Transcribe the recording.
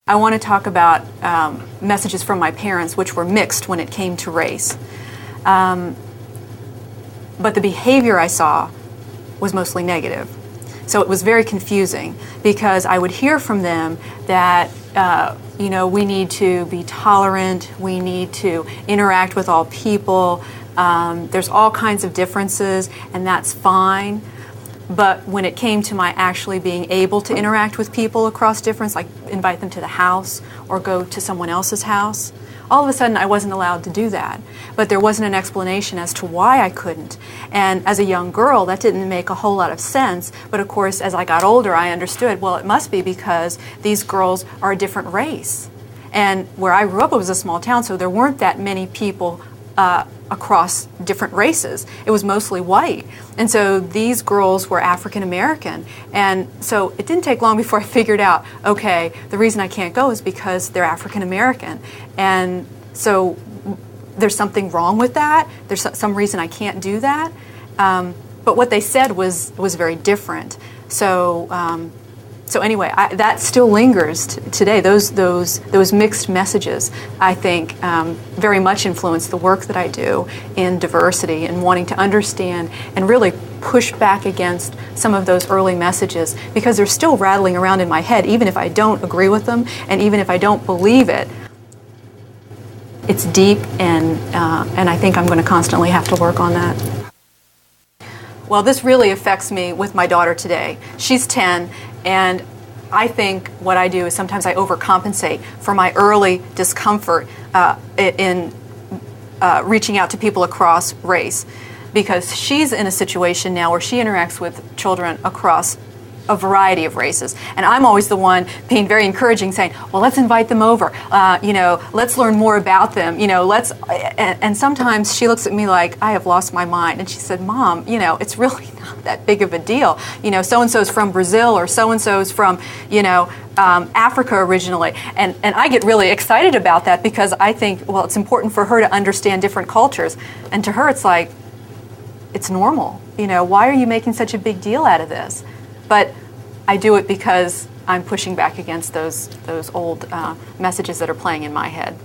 I want to talk about messages from my parents, which were mixed when it came to race. But the behavior I saw was mostly negative. So it was very confusing because I would hear from them that, we need to be tolerant, we need to interact with all people, there's all kinds of differences, and that's fine. But when it came to my actually being able to interact with people across difference, like invite them to the house or go to someone else's house, all of a sudden I wasn't allowed to do that. But there wasn't an explanation as to why I couldn't. And as a young girl, that didn't make a whole lot of sense. But of course, as I got older, I understood, well, it must be because these girls are a different race. And where I grew up, it was a small town, so there weren't that many people across different races. It was mostly white. And so these girls were African American. And so it didn't take long before I figured out, okay, the reason I can't go is because they're African American. And so there's something wrong with that. There's some reason I can't do that. But what they said was very different. So anyway, that still lingers today. Those mixed messages, I think, very much influence the work that I do in diversity and wanting to understand and really push back against some of those early messages because they're still rattling around in my head, even if I don't agree with them and even if I don't believe it. It's deep, and I think I'm going to constantly have to work on that. Well, this really affects me with my daughter today. She's 10. And I think what I do is sometimes I overcompensate for my early discomfort in reaching out to people across race, because she's in a situation now where she interacts with children across a variety of races. And I'm always the one being very encouraging, saying, well, let's invite them over, let's learn more about them, and sometimes she looks at me like I have lost my mind. And she said, Mom, it's really not that big of a deal. So-and-so's from Brazil, or so-and-so's from, Africa originally. And I get really excited about that because I think, well, it's important for her to understand different cultures. And to her, it's like, it's normal. Why are you making such a big deal out of this? But I do it because I'm pushing back against those old messages that are playing in my head.